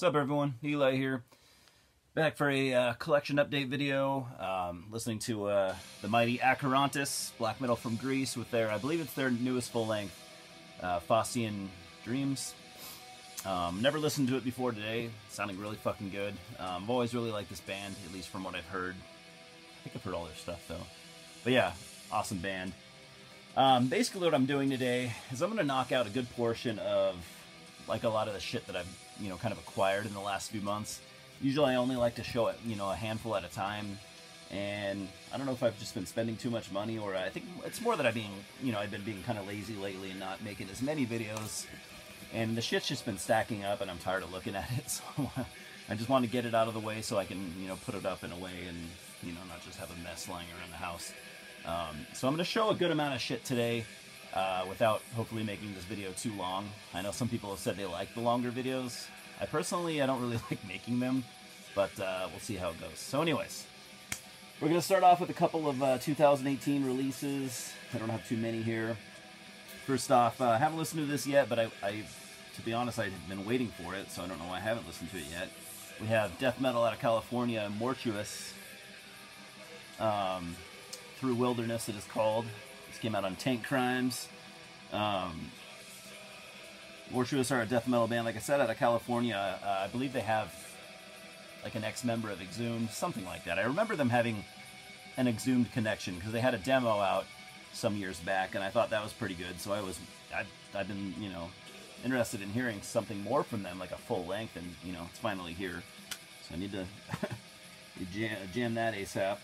What's up, everyone? Eli here. Back for a collection update video. Listening to the mighty Acherontis, black metal from Greece, with their, I believe it's their newest full-length, Phaustian Dreams. Never listened to it before today. Sounding really fucking good. I've always really liked this band, at least from what I've heard. I think I've heard all their stuff, though. But yeah, awesome band. Basically what I'm doing today is I'm going to knock out a good portion of, like, a lot of the shit that I've, kind of acquired in the last few months. Usually I only like to show it, a handful at a time. And I don't know if I've just been spending too much money, or I think it's more that I've been being kind of lazy lately and not making as many videos. And the shit's just been stacking up, and I'm tired of looking at it. So I just want to get it out of the way so I can, put it up in a way and, not just have a mess lying around the house. So I'm going to show a good amount of shit today without hopefully making this video too long. I know some people have said they like the longer videos. I don't really like making them, but we'll see how it goes. So anyways, we're going to start off with a couple of 2018 releases. I don't have too many here. First off, I haven't listened to this yet, but to be honest, I've been waiting for it, so I don't know why I haven't listened to it yet. We have death metal out of California, Immortal. Through Wilderness, it is called. This came out on Tank Crimes. Immortal are a death metal band, like I said, out of California. I believe they have like an ex-member of Exhumed, something like that. I remember them having an Exhumed connection because they had a demo out some years back, and I thought that was pretty good. So I've been interested in hearing something more from them, like a full length, and it's finally here. So I need to jam that ASAP.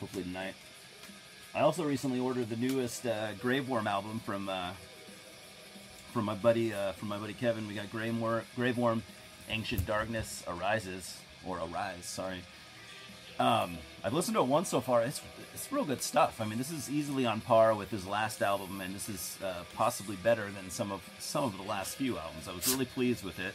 Hopefully tonight. I also recently ordered the newest Graveworm album from my buddy Kevin. We got Graveworm, Ancient Darkness Arises, or Arise. Sorry. I've listened to it once so far. It's real good stuff. I mean, this is easily on par with his last album, and this is possibly better than some of the last few albums. I was really pleased with it.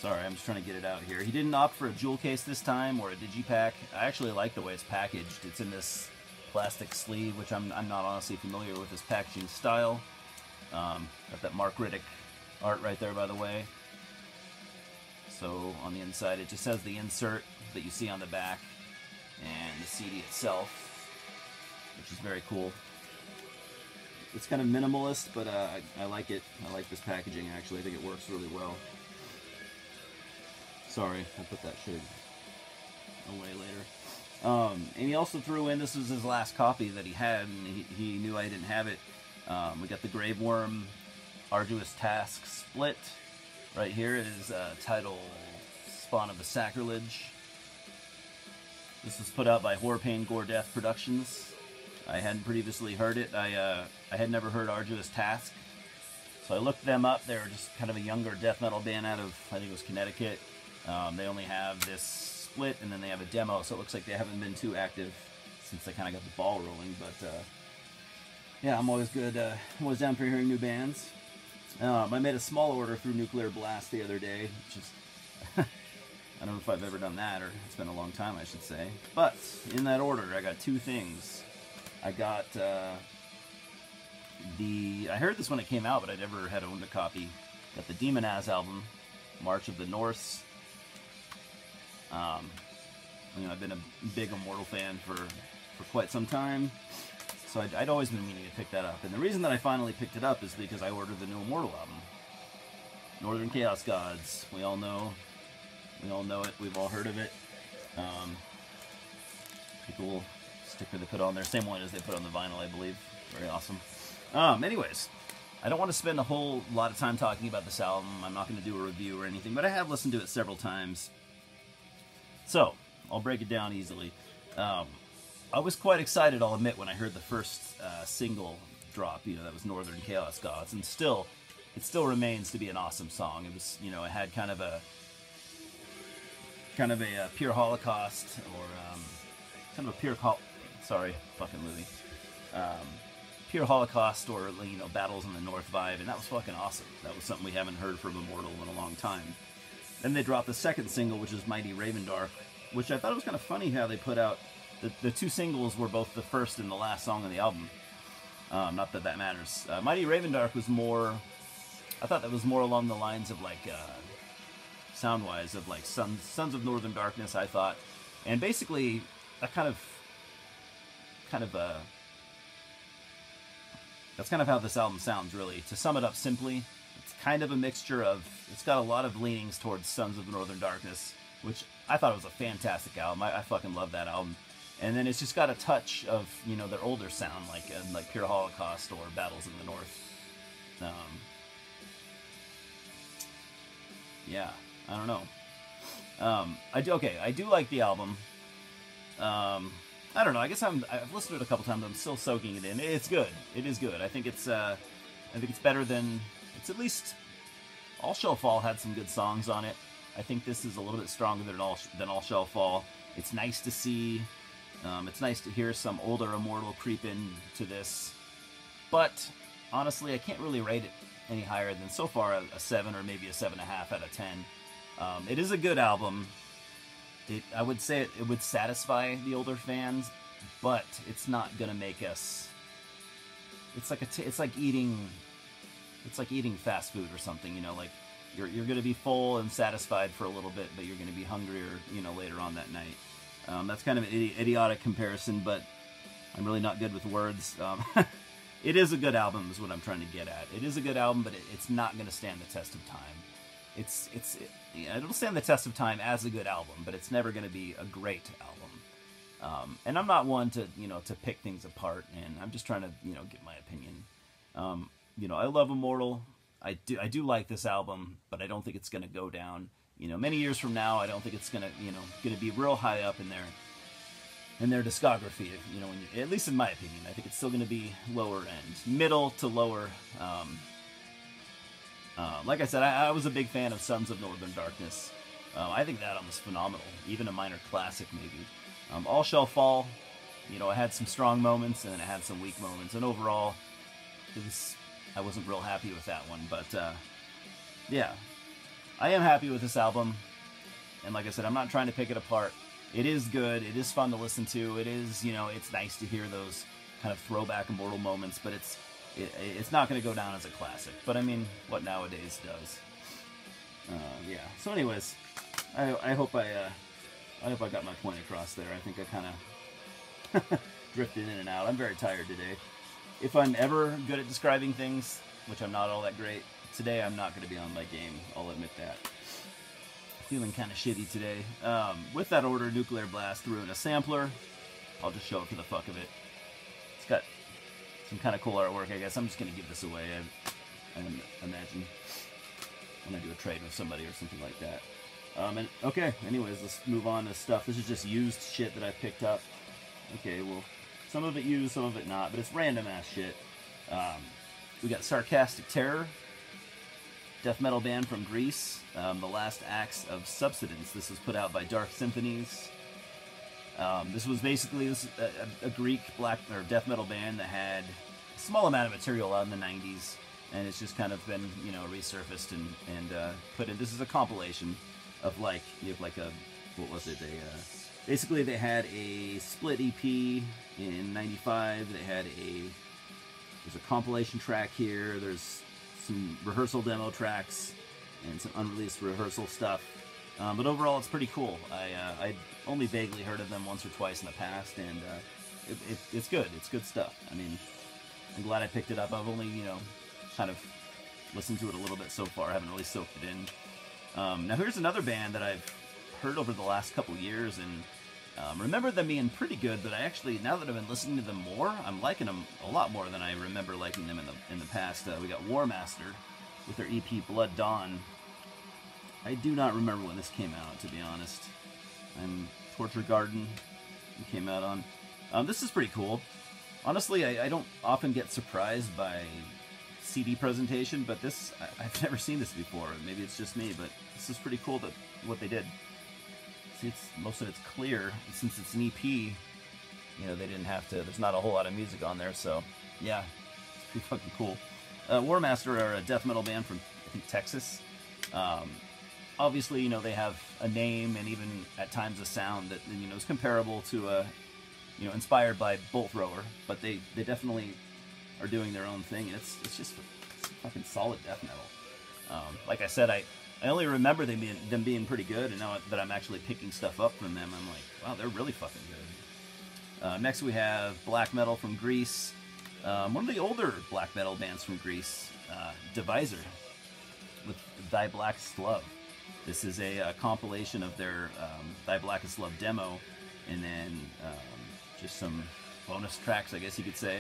Sorry, I'm just trying to get it out here. He didn't opt for a jewel case this time, or a digipack. I actually like the way it's packaged. It's in this plastic sleeve, which I'm not honestly familiar with this packaging style. Got that Mark Riddick art right there, by the way. So on the inside, it just has the insert that you see on the back and the CD itself, which is very cool. It's kind of minimalist, but I like it. I like this packaging, actually. I think it works really well. Sorry, I put that shit away later. And he also threw in, this was his last copy that he had, and he knew I didn't have it. We got the Graveworm Arduous Task split. Right here is title Spawn of the Sacrilege. This was put out by Horror Pain Gore Death Productions. I hadn't previously heard it. I had never heard Arduous Task. So I looked them up. They were just kind of a younger death metal band out of, I think it was Connecticut. They only have this split, and then they have a demo, so it looks like they haven't been too active since they kind of got the ball rolling. But yeah, I'm always good. I'm always down for hearing new bands. I made a small order through Nuclear Blast the other day, which is I don't know if I've ever done that, or it's been a long time, I should say. But in that order, I got two things. I got I heard this when it came out, but I never had owned a copy. Got the Demonaz album, March of the Norse. I've been a big Immortal fan for quite some time, so I'd always been meaning to pick that up. And the reason that I finally picked it up is because I ordered the new Immortal album, Northern Chaos Gods. We all know it. We've all heard of it. Cool sticker they put on there, same one as they put on the vinyl, I believe. Very awesome. Anyways, I don't want to spend a whole lot of time talking about this album. I'm not going to do a review or anything, but I have listened to it several times. So, I'll break it down easily. I was quite excited, I'll admit, when I heard the first single drop, that was Northern Chaos Gods, and it still remains to be an awesome song. It was, it had kind of a pure Holocaust, or kind of a pure, sorry, fucking movie. Pure Holocaust, or battles in the North vibe, and that was fucking awesome. That was something we haven't heard from Immortal in a long time. Then they dropped the second single, which is Mighty Ravendark, which I thought it was kind of funny how they put out the two singles were both the first and the last song on the album. Not that that matters. Mighty Ravendark was more, I thought that was more along the lines of like sound-wise, of like Sons of Northern Darkness, I thought. And basically, that that's kind of how this album sounds, really. To sum it up simply, it's kind of a mixture of, it's got a lot of leanings towards Sons of Northern Darkness, which I thought was a fantastic album. I fucking love that album. And then it's just got a touch of, you know, their older sound, like Pure Holocaust or Battles in the North. Yeah, I don't know. I do like the album. I don't know. I guess I've listened to it a couple times. I'm still soaking it in. It's good. It is good. I think it's better than, it's at least, All Shall Fall had some good songs on it. I think this is a little bit stronger than All Shall Fall. It's nice to see. It's nice to hear some older Immortal creep into this. But honestly, I can't really rate it any higher than so far a 7 or maybe a 7.5 out of 10. It is a good album. I would say it would satisfy the older fans, but it's not gonna make us. It's like eating fast food or something. You know, like you're gonna be full and satisfied for a little bit, but you're gonna be hungrier, you know, later on that night. That's kind of an idiotic comparison, but I'm really not good with words. It is a good album, is what I'm trying to get at. It is a good album, but it's not going to stand the test of time. It'll stand the test of time as a good album, but it's never going to be a great album. And I'm not one to, you know, to pick things apart, and I'm just trying to, you know, give my opinion. You know, I love Immortal. I do like this album, but I don't think it's going to go down. You know, many years from now, I don't think it's gonna be real high up in their discography. You know, at least in my opinion, I think it's still gonna be lower end, middle to lower. Like I said, I was a big fan of Sons of Northern Darkness. I think that album was phenomenal, even a minor classic maybe. All Shall Fall, you know, it had some strong moments and then it had some weak moments, and overall, I wasn't real happy with that one. But yeah. I am happy with this album, and like I said, I'm not trying to pick it apart. It is good, it is fun to listen to, it is, you know, it's nice to hear those kind of throwback Immortal moments, but it's not going to go down as a classic. But I mean, what nowadays does. Yeah, so anyways, I hope I got my point across there. I think I kind of drifted in and out. I'm very tired today. If I'm ever good at describing things, which I'm not all that great, today I'm not going to be on my game, I'll admit that. Feeling kind of shitty today. With that order, Nuclear Blast threw in a sampler. I'll just show it for the fuck of it. It's got some kind of cool artwork, I guess. I'm just going to give this away, I imagine. I'm going to do a trade with somebody or something like that. And okay, anyways, let's move on to stuff. This is just used shit that I picked up. Okay, well, some of it used, some of it not, but it's random ass shit. We got Sarcastic Terror, death metal band from Greece, the last acts of Subsidence. This was put out by Dark Symphonies. This was basically a Greek black or death metal band that had a small amount of material out in the 90s, and it's just kind of been, you know, resurfaced and put in. This is a compilation of like, you have like a, what was it? Basically they had a split EP in '95. They had there's a compilation track here. There's some rehearsal demo tracks and some unreleased rehearsal stuff. But overall, it's pretty cool. I only vaguely heard of them once or twice in the past, and it's good. It's good stuff. I mean, I'm glad I picked it up. I've only, you know, kind of listened to it a little bit so far. I haven't really soaked it in. Now, here's another band that I've heard over the last couple years, and remember them being pretty good, but I actually, now that I've been listening to them more, I'm liking them a lot more than I remember liking them in the past. We got War Master with their EP Blood Dawn. I do not remember when this came out, to be honest. Torture Garden came out on. This is pretty cool. Honestly, I don't often get surprised by CD presentation, but this, I've never seen this before. Maybe it's just me, but this is pretty cool, what they did. See, most of it's clear, since it's an EP, you know, they didn't have to, there's not a whole lot of music on there, so, yeah, it's pretty fucking cool. War Master are a death metal band from, I think, Texas. Obviously, you know, they have a name and even, at times, a sound that, you know, is comparable to, you know, inspired by Bolt Thrower, but they definitely are doing their own thing, and it's just fucking solid death metal. Like I said, I I only remember them being pretty good, and now that I'm actually picking stuff up from them, I'm like, wow, they're really fucking good. Next we have black metal from Greece. One of the older black metal bands from Greece, Divisor, with Thy Blackest Love. This is a compilation of their Thy Blackest Love demo, and then just some bonus tracks, I guess you could say.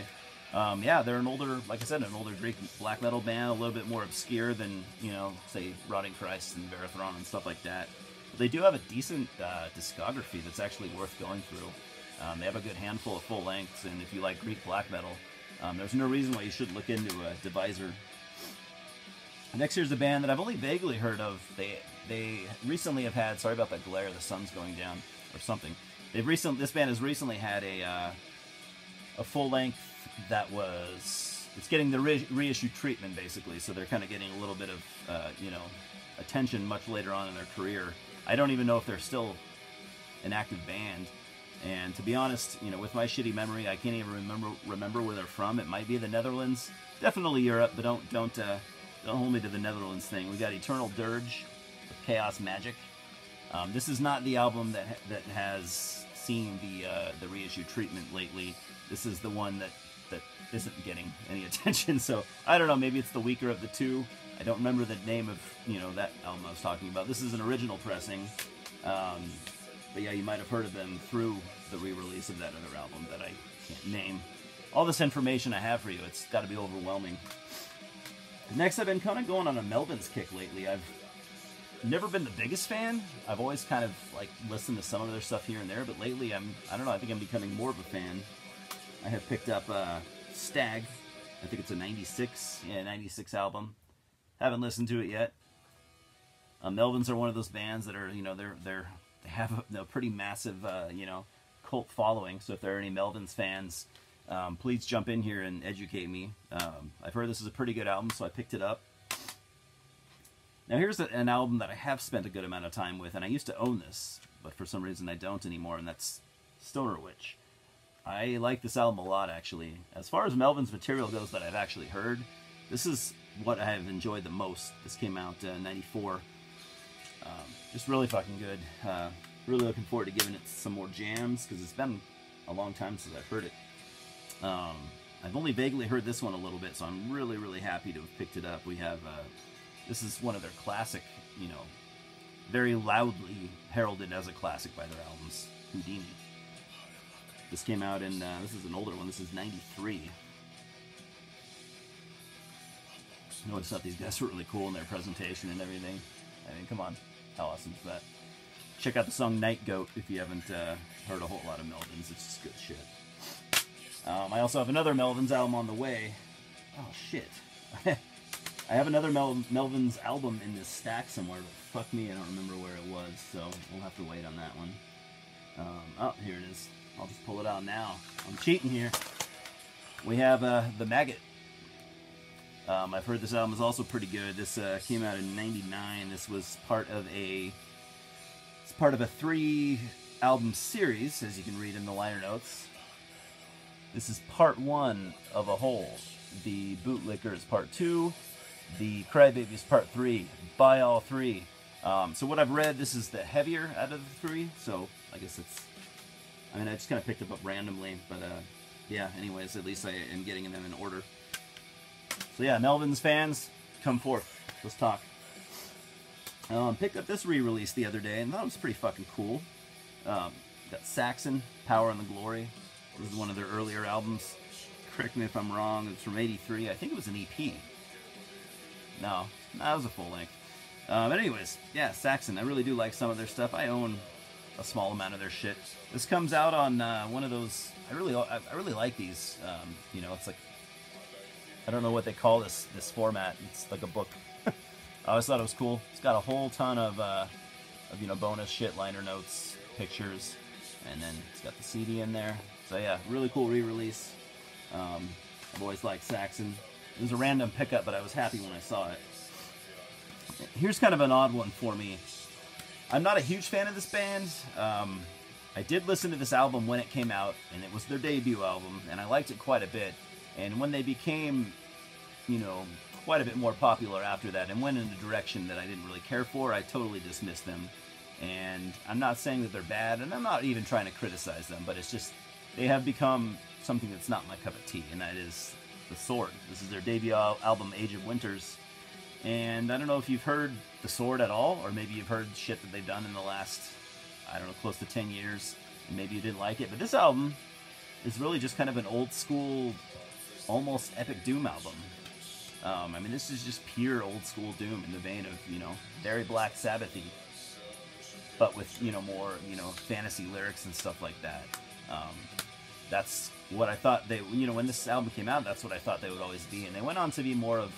Yeah, they're an older, like I said, an older Greek black metal band, a little bit more obscure than, you know, say, Rotting Christ and Verathron and stuff like that. But they do have a decent discography that's actually worth going through. They have a good handful of full lengths, and if you like Greek black metal, there's no reason why you should look into Divisor. Next here's a band that I've only vaguely heard of. They recently have had, sorry about that glare, the sun's going down or something. This band has recently had a full length that it's getting the reissue treatment basically, so they're kind of getting a little bit of you know, attention much later on in their career. I don't even know if they're still an active band, and to be honest, you know, with my shitty memory, I can't even remember where they're from. It might be the Netherlands, definitely Europe, but don't hold me to the Netherlands thing. We got Eternal Dirge with Chaos Magic. This is not the album that has seen the reissue treatment lately. This is the one that isn't getting any attention. So I don't know. Maybe it's the weaker of the two. I don't remember the name of, you know, that album I was talking about. This is an original pressing. But yeah, you might have heard of them through the re-release of that other album that I can't name. All this information I have for you, it's got to be overwhelming. Next, I've been kind of going on a Melvins kick lately. I've never been the biggest fan. I've always kind of like listened to some of their stuff here and there, but lately I don't know, I think I'm becoming more of a fan. I have picked up Stag. I think it's a 96 album. Haven't listened to it yet. Melvins are one of those bands that are, you know, they have a pretty massive, you know, cult following. So if there are any Melvins fans, please jump in here and educate me. I've heard this is a pretty good album, so I picked it up. Now here's an album that I have spent a good amount of time with, and I used to own this, but for some reason I don't anymore, and that's Stoner Witch. I like this album a lot, actually. As far as Melvin's material goes that I've actually heard, this is what I have enjoyed the most. This came out in '94. Just really fucking good. Really looking forward to giving it some more jams, because it's been a long time since I've heard it. I've only vaguely heard this one a little bit, so I'm really, really happy to have picked it up. We have, this is one of their classic, you know, very loudly heralded as a classic by their albums, Houdini. This came out in, this is an older one, this is '93. I noticed that these guys were really cool in their presentation and everything. I mean, come on, how awesome is that? Check out the song Night Goat if you haven't heard a whole lot of Melvins. It's just good shit. I also have another Melvins album on the way. Oh, shit. I have another Melvins album in this stack somewhere, but fuck me, I don't remember where it was, so we'll have to wait on that one. Oh, here it is. I'll just pull it out now. I'm cheating here. We have The Maggot. I've heard this album is also pretty good. This came out in '99. This was part of a 3-album series, as you can read in the liner notes. This is part 1 of a whole. The Bootlicker is part 2. The Crybaby is part 3. Buy all 3. So what I've read, this is the heavier out of the 3. So I guess it's, I mean, I just kind of picked it up randomly, but yeah, anyways, at least I am getting them in order. So yeah, Melvins fans, come forth. Let's talk. Picked up this re-release the other day, and thought it was pretty fucking cool. Got Saxon, Power and the Glory. This is one of their earlier albums. Correct me if I'm wrong, it's from '83. I think it was an EP. No, that was a full length. But anyways, yeah, Saxon. I really do like some of their stuff. I own a small amount of their shit. This comes out on one of those. I really like these. You know, it's like, I don't know what they call this format. It's like a book. I always thought it was cool. It's got a whole ton of you know, bonus shit, liner notes, pictures, and then it's got the CD in there. So yeah, really cool re-release. I've always liked Saxon. It was a random pickup, but I was happy when I saw it. Here's kind of an odd one for me. I'm not a huge fan of this band. I did listen to this album when it came out, and it was their debut album, and I liked it quite a bit. And when they became, you know, quite a bit more popular after that and went in a direction that I didn't really care for. I totally dismissed them. And I'm not saying that they're bad, and I'm not even trying to criticize them, but it's just they have become something that's not my cup of tea, and that is The Sword. This is their debut album, Age of Winters. And I don't know if you've heard The Sword at all, or maybe you've heard shit that they've done in the last, I don't know, close to 10 years, and maybe you didn't like it. But this album is really just kind of an old school, almost epic doom album. I mean, this is just pure old school doom in the vein of, you know, very Black Sabbath-y, but with, you know, more, you know, fantasy lyrics and stuff like that. That's what I thought they, you know, when this album came out, that's what I thought they would always be. And they went on to be more of,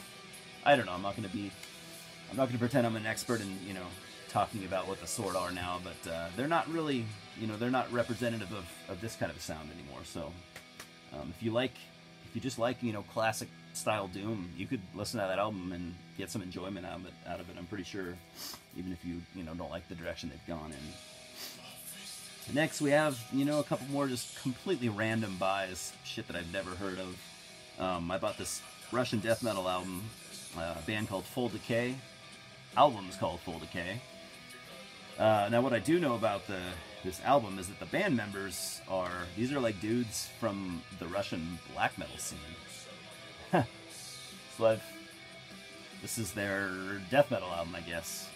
I don't know, I'm not going to pretend I'm an expert in, you know, talking about what The Sword are now, but they're not really, you know, they're not representative of this kind of a sound anymore. So if you just like, you know, classic style doom, you could listen to that album and get some enjoyment out of it. I'm pretty sure, even if you know, don't like the direction they've gone in. Next, we have, you know, a couple more just completely random buys, shit that I've never heard of. I bought this Russian death metal album, a band called Full Decay. Album's called Full Decay. Now, what I do know about this album is that the band members these are like dudes from the Russian black metal scene. So this is their death metal album, I guess.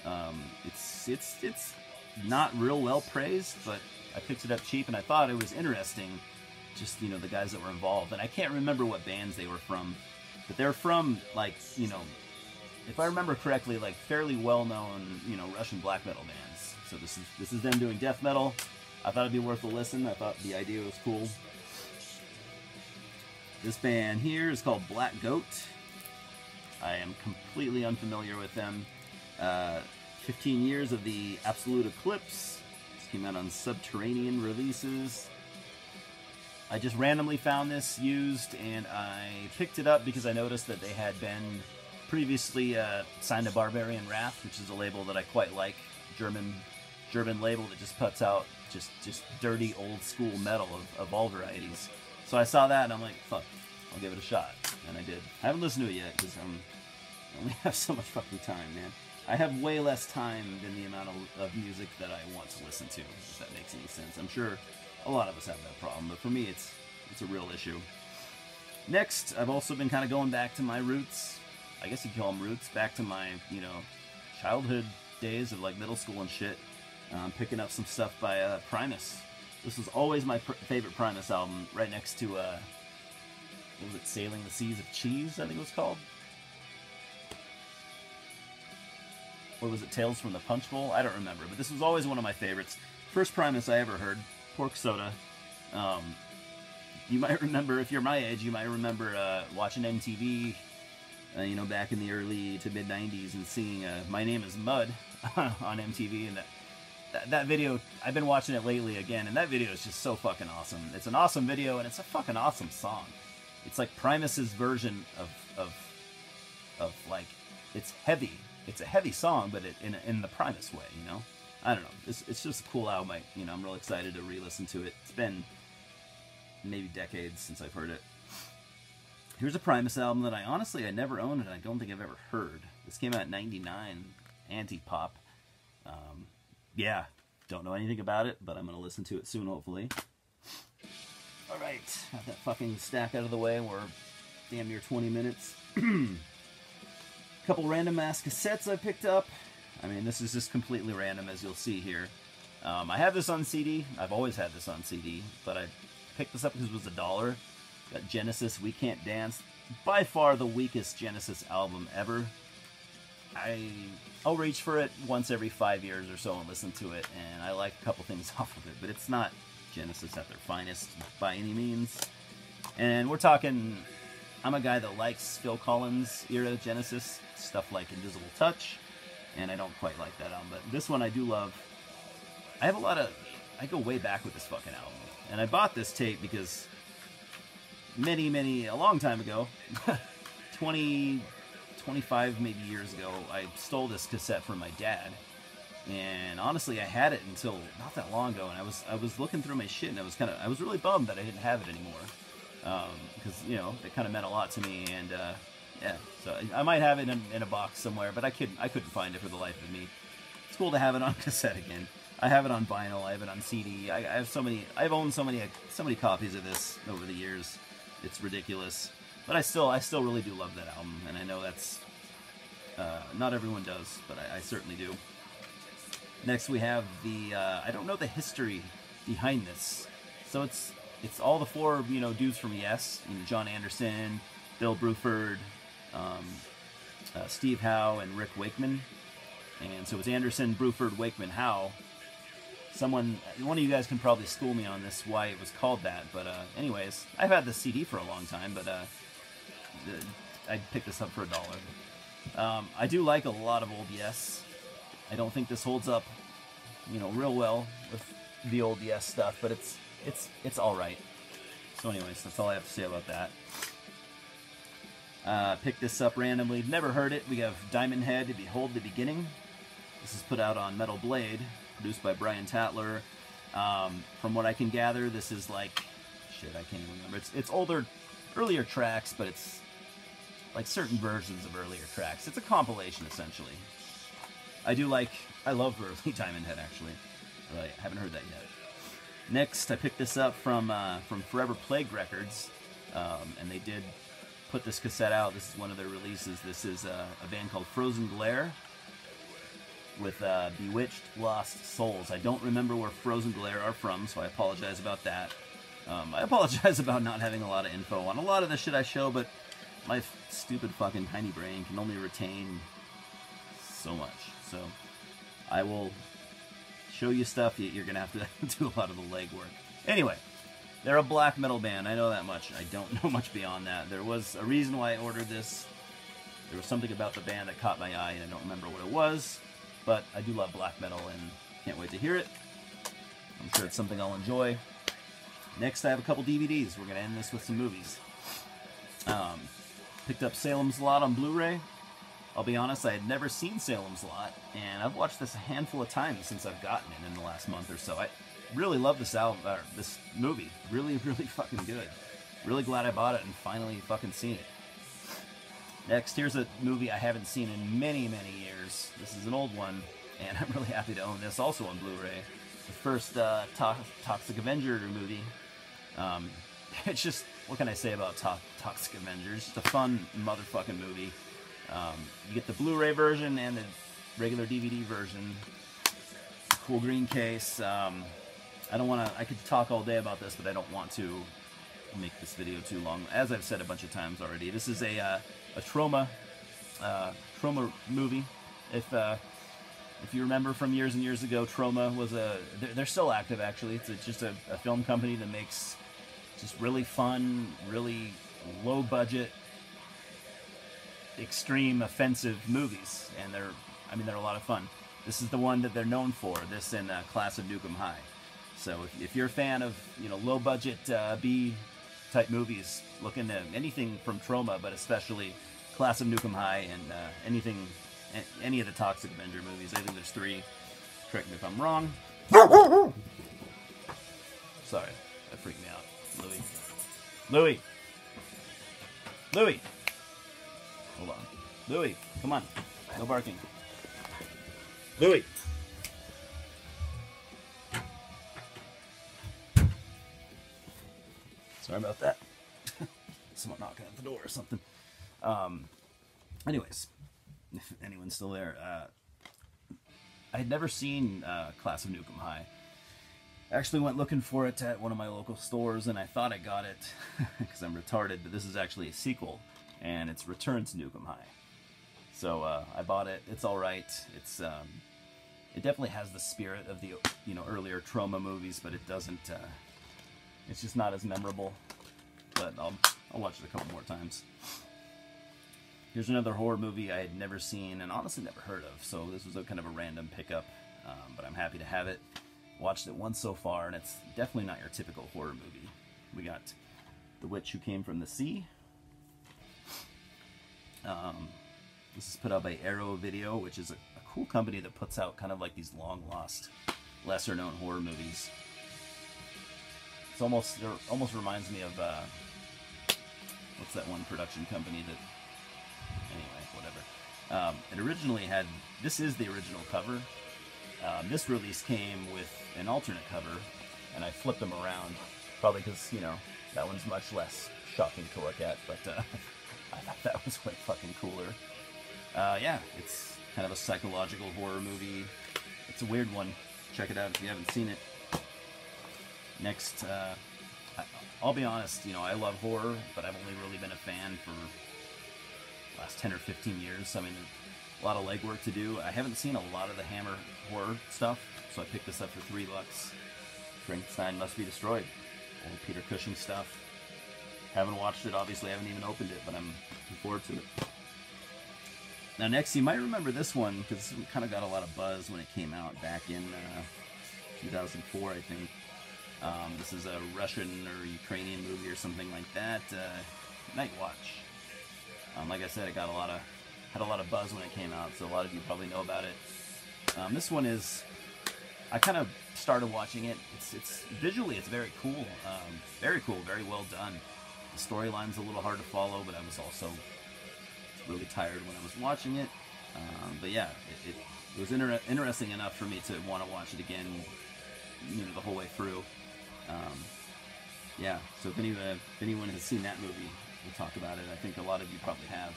It's not real well praised, but I picked it up cheap, and I thought it was interesting, just, you know, the guys that were involved. And I can't remember what bands they were from, but they're from, like, you know, if I remember correctly, like fairly well-known, you know, Russian black metal bands. So this is them doing death metal. I thought it'd be worth a listen. I thought the idea was cool. This band here is called Black Goat. I am completely unfamiliar with them. 15 years of the Absolute Eclipse. This came out on Subterranean releases. I just randomly found this used, and I picked it up because I noticed that they had been previously signed to Barbarian Wrath, which is a label that I quite like. German label that just puts out just dirty old school metal of all varieties. So I saw that and I'm like, fuck, I'll give it a shot. And I did. I haven't listened to it yet because I only have so much fucking time, man. I have way less time than the amount of music that I want to listen to, if that makes any sense. I'm sure a lot of us have that problem, but for me it's a real issue. Next, I've also been kind of going back to my roots. I guess you could call them roots. Back to my, you know, childhood days of like middle school and shit. Picking up some stuff by Primus. This was always my favorite Primus album, right next to, what was it, Sailing the Seas of Cheese, I think it was called? Or was it Tales from the Punch Bowl? I don't remember, but this was always one of my favorites. First Primus I ever heard, Pork Soda. You might remember, if you're my age, you might remember watching MTV, you know, back in the early to mid-90s and seeing My Name is Mud on MTV, and that video, I've been watching it lately again, and that video is just so fucking awesome. It's an awesome video, and it's a fucking awesome song. It's like Primus's version of like, it's heavy. It's a heavy song, but in the Primus way, you know? I don't know. It's just a cool album. I'm real excited to re-listen to it. It's been maybe decades since I've heard it. Here's a Primus album that I never owned, and I don't think I've ever heard. This came out in '99, anti-pop. Yeah, don't know anything about it, but I'm going to listen to it soon, hopefully. Alright, got that fucking stack out of the way. We're damn near 20 minutes. Couple random ass cassettes I picked up. I mean, this is just completely random, as you'll see here. I have this on CD. I've always had this on CD, but I picked this up because it was $1. Got Genesis, We Can't Dance. By far the weakest Genesis album ever. I'll reach for it once every 5 years or so and listen to it, and I like a couple things off of it, but it's not Genesis at their finest by any means. And we're talking, I'm a guy that likes Phil Collins era Genesis, stuff like Invisible Touch, and I don't quite like that album, but this one I do love. I go way back with this fucking album, and I bought this tape because a long time ago, 25 maybe years ago, I stole this cassette from my dad, and honestly I had it until not that long ago, and I was looking through my shit, and I was really bummed that I didn't have it anymore, because, you know, it kind of meant a lot to me, and Yeah, so I might have it in a box somewhere, but I couldn't find it for the life of me. It's cool to have it on cassette again. I have it on vinyl. I have it on CD. I have so many. I've owned so many copies of this over the years. It's ridiculous, but I still really do love that album, and I know that's not everyone does, but I certainly do. Next we have the I don't know the history behind this, so it's all the four dudes from Yes, John Anderson, Bill Bruford, Steve Howe, and Rick Wakeman. And so it's Anderson, Bruford, Wakeman, Howe. One of you guys can probably school me on this, why it was called that. But anyways, I've had the CD for a long time, but I picked this up for $1. I do like a lot of old Yes. I don't think this holds up, real well with the old Yes stuff, but it's all right. So anyways, that's all I have to say about that. Picked this up randomly. Never heard it. We have Diamond Head, to Behold the Beginning. This is put out on Metal Blade, produced by Brian Tatler. From what I can gather, this is like... Shit, I can't even remember. It's earlier tracks, but it's like certain versions of earlier tracks. It's a compilation, essentially. I love early Diamond Head, actually. But I haven't heard that yet. Next, I picked this up from Forever Plague Records, and they did put this cassette out. This is one of their releases. This is a band called Frozen Glare with Bewitched Lost Souls. I don't remember where Frozen Glare are from, so I apologize about that. I apologize about not having a lot of info on a lot of the shit I show, but my stupid fucking tiny brain can only retain so much. So I will show you stuff. You're going to have to do a lot of the legwork. Anyway, they're a black metal band. I know that much. I don't know much beyond that. There was a reason why I ordered this. There was something about the band that caught my eye, and I don't remember what it was. But I do love black metal, and can't wait to hear it. I'm sure it's something I'll enjoy. Next, I have a couple DVDs. We're going to end this with some movies. Picked up Salem's Lot on Blu-ray. I'll be honest, I had never seen Salem's Lot, and I've watched this a handful of times since I've gotten it in the last month or so. I really love this this movie. Really, really fucking good. Really glad I bought it and finally fucking seen it. Next, here's a movie I haven't seen in many, many years. This is an old one, and I'm really happy to own this, also on Blu-ray. The first Toxic Avenger movie. It's just, what can I say about Toxic Avengers? Just a fun motherfucking movie. You get the Blu-ray version and the regular DVD version. Cool green case. I could talk all day about this, but I don't want to make this video too long. As I've said a bunch of times already, this is a Troma movie. If you remember from years and years ago, Troma was they're still active actually. It's just a film company that makes just really fun, really low budget, extreme offensive movies, and they're a lot of fun. This is the one that they're known for. This and Class of Nukem High. So if you're a fan of low budget B type movies, look into anything from Troma, but especially Class of Nukem High and any of the Toxic Avenger movies. I think there's 3. Correct me if I'm wrong. Sorry, that freaked me out. Louie. Hold on. Louie, come on. No barking. Louie. Sorry about that. Someone knocking at the door or something. Anyways, if anyone's still there, I had never seen Class of Nukem High. I actually went looking for it at one of my local stores, and I thought I got it because I'm retarded, but this is actually a sequel, and it's Return to Nukem High. So I bought it. It's all right. It definitely has the spirit of the earlier Troma movies, but it doesn't. It's just not as memorable. But I'll watch it a couple more times. Here's another horror movie I had never seen and honestly never heard of, so this was a kind of a random pickup, but I'm happy to have it. Watched it once so far, and it's definitely not your typical horror movie. We got The Witch Who Came from the Sea. This is put out by Arrow Video, which is a cool company that puts out kind of like these long-lost, lesser-known horror movies. It almost reminds me of what's that one production company that It originally had, this is the original cover. This release came with an alternate cover, and I flipped them around, probably because, you know, that one's much less shocking to look at, but I thought that was way fucking cooler. Yeah, it's kind of a psychological horror movie. It's a weird one. Check it out if you haven't seen it. Next, I'll be honest, you know, I love horror, but I've only really been a fan for the last 10 or 15 years. I mean, a lot of legwork to do. I haven't seen a lot of the Hammer horror stuff, so I picked this up for $3. Frankenstein Must Be Destroyed. Old Peter Cushing stuff. Haven't watched it, obviously. I haven't even opened it, but I'm looking forward to it. Now next, you might remember this one, because it kind of got a lot of buzz when it came out back in 2004, I think. This is a Russian or Ukrainian movie or something like that. Night Watch. Like I said, it got had a lot of buzz when it came out, so a lot of you probably know about it. This one is, I kind of started watching it. It's visually, it's very cool, very well done. The storyline's a little hard to follow, but I was also really tired when I was watching it. But yeah, it was interesting enough for me to want to watch it again, you know, the whole way through. Yeah, so if anyone has seen that movie, we'll talk about it. I think a lot of you probably have.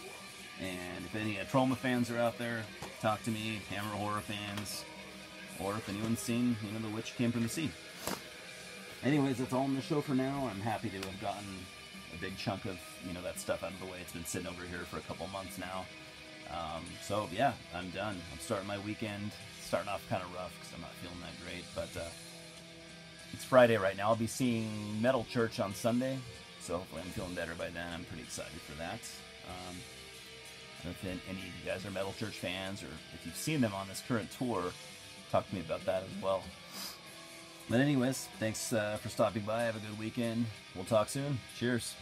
And if any trauma fans are out there, talk to me, Hammer horror fans, or if anyone's seen, you know, The Witch Came from the Sea. Anyways, that's all in the show for now. I'm happy to have gotten a big chunk of, you know, that stuff out of the way. It's been sitting over here for a couple months now. So yeah, I'm done. I'm starting my weekend. Starting off kind of rough because I'm not feeling that great, but it's Friday right now. I'll be seeing Metal Church on Sunday, so hopefully I'm feeling better by then. I'm pretty excited for that. I don't know if any of you guys are Metal Church fans, or if you've seen them on this current tour, talk to me about that as well. But anyways, thanks for stopping by. Have a good weekend. We'll talk soon. Cheers.